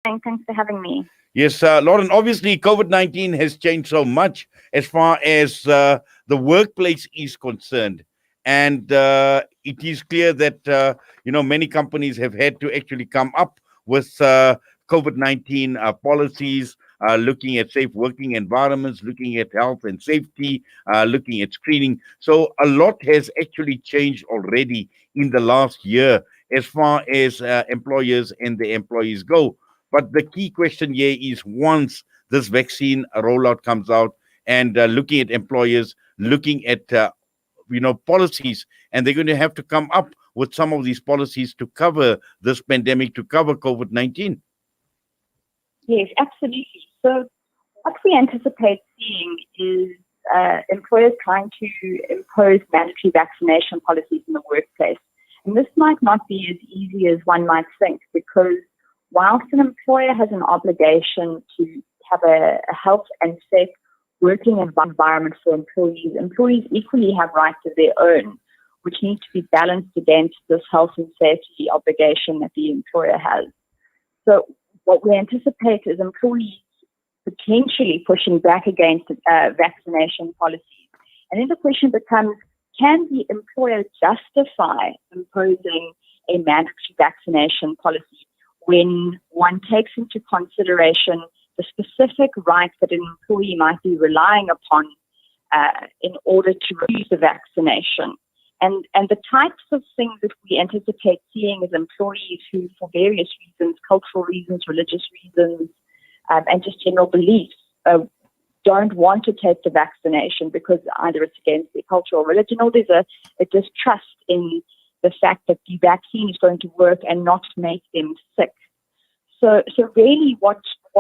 Thanks for having me. Yes, Lauren, obviously COVID-19 has changed so much as far as the workplace is concerned. And it is clear that, many companies have had to actually come up with COVID-19 policies, looking at safe working environments, looking at health and safety, looking at screening. So a lot has actually changed already in the last year as far as employers and the employees go. But the key question here is once this vaccine rollout comes out and looking at employers, looking at policies, and they're going to have to come up with some of these policies to cover this pandemic, to cover COVID-19. Yes, absolutely. So what we anticipate seeing is employers trying to impose mandatory vaccination policies in the workplace. And this might not be as easy as one might think, because whilst an employer has an obligation to have a health and safe working environment for employees, employees equally have rights of their own, which need to be balanced against this health and safety obligation that the employer has. So what we anticipate is employees potentially pushing back against vaccination policies. And then the question becomes, can the employer justify imposing a mandatory vaccination policy when one takes into consideration the specific rights that an employee might be relying upon in order to refuse the vaccination? And the types of things that we anticipate seeing is employees who, for various reasons, cultural reasons, religious reasons, and just general beliefs, don't want to take the vaccination because either it's against their culture or religion, or there's a distrust in the fact that the vaccine is going to work and not make them sick. So really what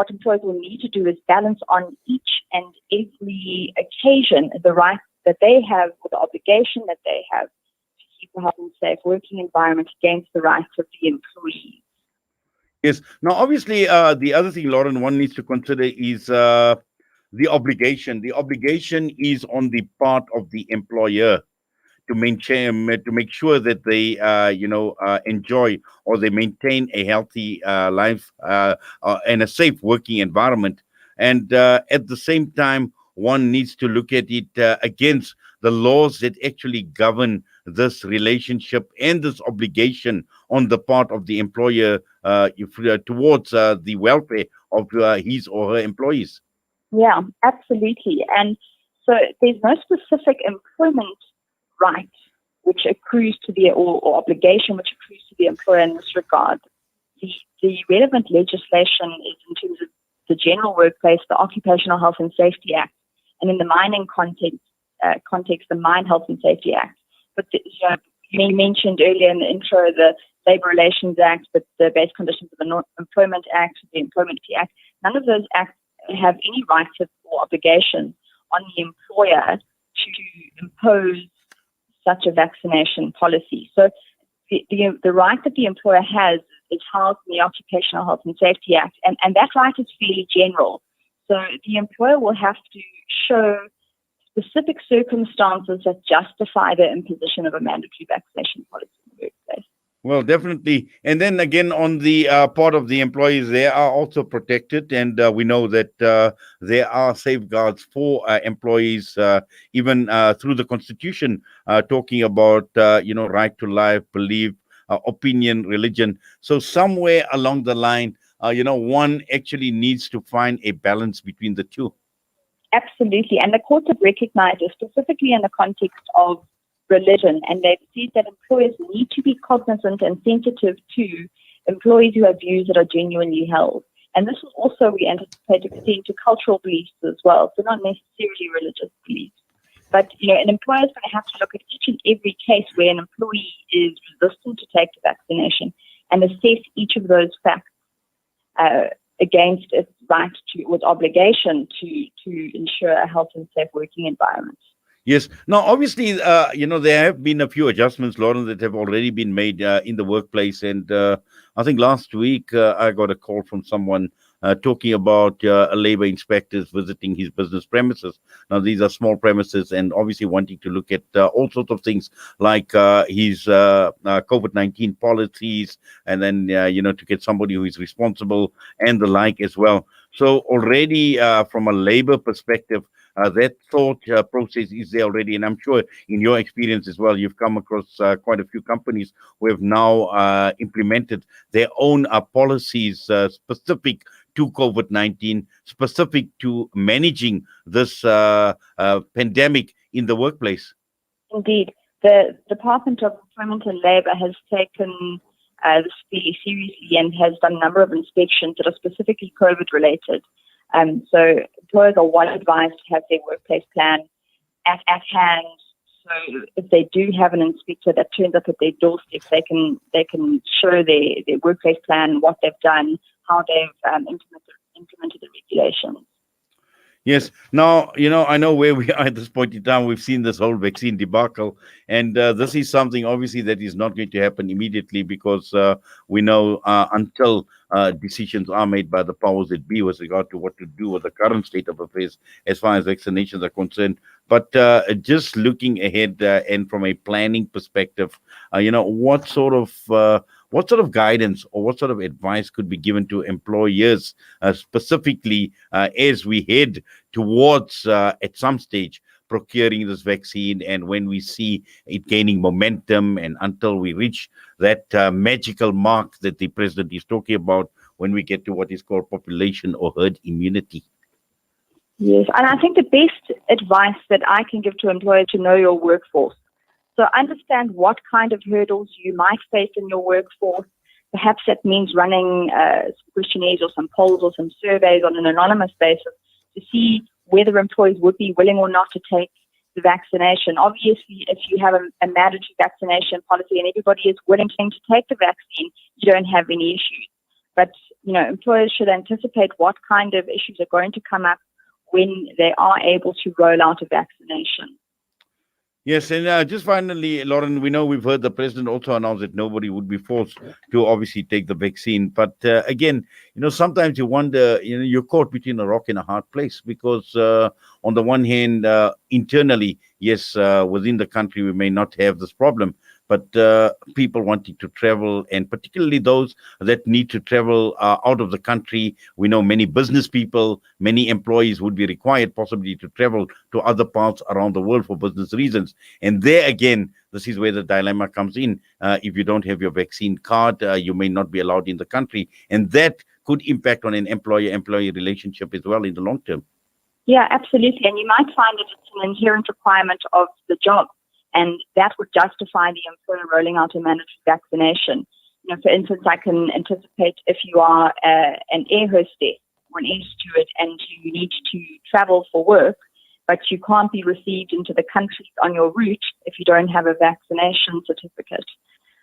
employers will need to do is balance on each and every occasion the rights that they have, or the obligation that they have to keep a healthy and safe working environment against the rights of the employees. Yes. Now, obviously, the other thing, Lauren, one needs to consider is the obligation. The obligation is on the part of the employer to maintain, to make sure that they, enjoy or they maintain a healthy life and a safe working environment. And at the same time, one needs to look at it against the laws that actually govern this relationship and this obligation on the part of the employer towards the welfare of his or her employees. Yeah, absolutely. And so there's no specific employment right which accrues to the, or obligation which accrues to the employer in this regard. The relevant legislation is in terms of the general workplace, the Occupational Health and Safety Act, and in the mining context, the Mine Health and Safety Act. But you mentioned earlier in the intro the Labour Relations Act, but the Basic Conditions of the Employment Act, the Employment Fee Act, none of those acts have any rights or obligations on the employer to impose such a vaccination policy. So the right that the employer has is housed in the Occupational Health and Safety Act, and that right is fairly general. So the employer will have to show specific circumstances that justify the imposition of a mandatory vaccination policy in the workplace. Well, definitely. And then again, on the part of the employees, they are also protected. And we know that there are safeguards for employees, even through the Constitution, talking about, right to life, belief, opinion, religion. So somewhere along the line, one actually needs to find a balance between the two. Absolutely. And the courts have recognized this specifically in the context of religion, and they've said that employers need to be cognizant and sensitive to employees who have views that are genuinely held. And this will also, we anticipate, extend to cultural beliefs as well, so not necessarily religious beliefs. But, an employer is going to have to look at each and every case where an employee is resistant to take the vaccination and assess each of those facts against its right to, or its obligation to ensure a healthy and safe working environment. Yes. Now, obviously, there have been a few adjustments, Lauren, that have already been made in the workplace. And I think last week I got a call from someone talking about labor inspectors visiting his business premises. Now, these are small premises, and obviously wanting to look at all sorts of things like his COVID-19 policies, and then, to get somebody who is responsible and the like as well. So already from a labor perspective, that thought process is there already. And I'm sure in your experience as well, you've come across quite a few companies who have now implemented their own policies specific to COVID-19, specific to managing this pandemic in the workplace. Indeed. The Department of Employment and Labour has taken this really seriously and has done a number of inspections that are specifically COVID-related. So employers are well advised to have their workplace plan at hand. So if they do have an inspector that turns up at their doorstep, they can show their workplace plan, what they've done, how they've implemented the regulations. Yes. Now, I know where we are at this point in time. We've seen this whole vaccine debacle, and this is something obviously that is not going to happen immediately, because we know until decisions are made by the powers that be with regard to what to do with the current state of affairs as far as vaccinations are concerned. But just looking ahead and from a planning perspective, what sort of guidance or what sort of advice could be given to employers specifically as we head towards at some stage procuring this vaccine, and when we see it gaining momentum, and until we reach that magical mark that the president is talking about, when we get to what is called population or herd immunity? Yes, and I think the best advice that I can give to employers to know your workforce. So understand what kind of hurdles you might face in your workforce. Perhaps that means running some questionnaires or some polls or some surveys on an anonymous basis to see whether employees would be willing or not to take the vaccination. Obviously, if you have a mandatory vaccination policy and everybody is willing to take the vaccine, you don't have any issues. But, employers should anticipate what kind of issues are going to come up when they are able to roll out a vaccination. Yes, and just finally, Lauren, we know we've heard the president also announce that nobody would be forced to obviously take the vaccine. But again, sometimes you wonder, you're caught between a rock and a hard place, because on the one hand, internally, yes, within the country, we may not have this problem. But people wanting to travel, and particularly those that need to travel out of the country, we know many business people, many employees would be required possibly to travel to other parts around the world for business reasons. And there again, this is where the dilemma comes in. If you don't have your vaccine card, you may not be allowed in the country. And that could impact on an employer-employee relationship as well in the long term. Yeah, absolutely. And you might find that it's an inherent requirement of the job, and that would justify the employer rolling out a mandatory vaccination. For instance, I can anticipate if you are an air hostess or an air steward and you need to travel for work, but you can't be received into the country on your route if you don't have a vaccination certificate.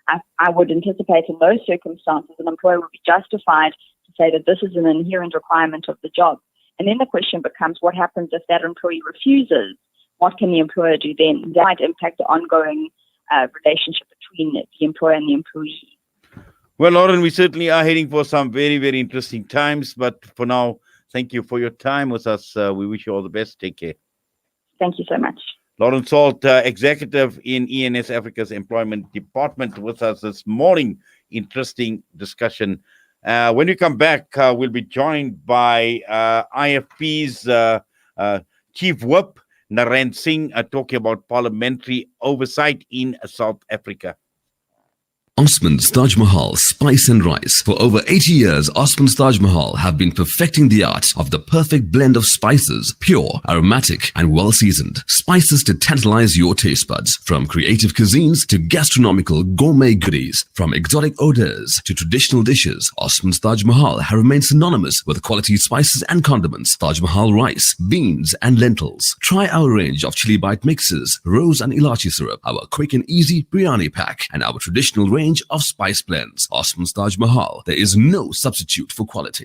I would anticipate in those circumstances an employer would be justified to say that this is an inherent requirement of the job. And then the question becomes, what happens if that employee refuses? What can the employer do then? That might impact the ongoing relationship between the employer and the employee. Well, Lauren, we certainly are heading for some very, very interesting times. But for now, thank you for your time with us. We wish you all the best. Take care. Thank you so much. Lauren Salt, executive in ENSAfrica's employment department, with us this morning. Interesting discussion. When we come back, we'll be joined by IFP's Chief Whip, Naren Singh, talking about parliamentary oversight in South Africa. Osman's Taj Mahal Spice and Rice. For over 80 years, Osman's Taj Mahal have been perfecting the art of the perfect blend of spices, pure, aromatic, and well-seasoned. Spices to tantalize your taste buds. From creative cuisines to gastronomical gourmet goodies. From exotic odors to traditional dishes, Osman's Taj Mahal have remained synonymous with quality spices and condiments. Taj Mahal rice, beans, and lentils. Try our range of chili bite mixes, rose and ilachi syrup, our quick and easy biryani pack, and our traditional range of spice blends. Osman's Taj Mahal. There is no substitute for quality.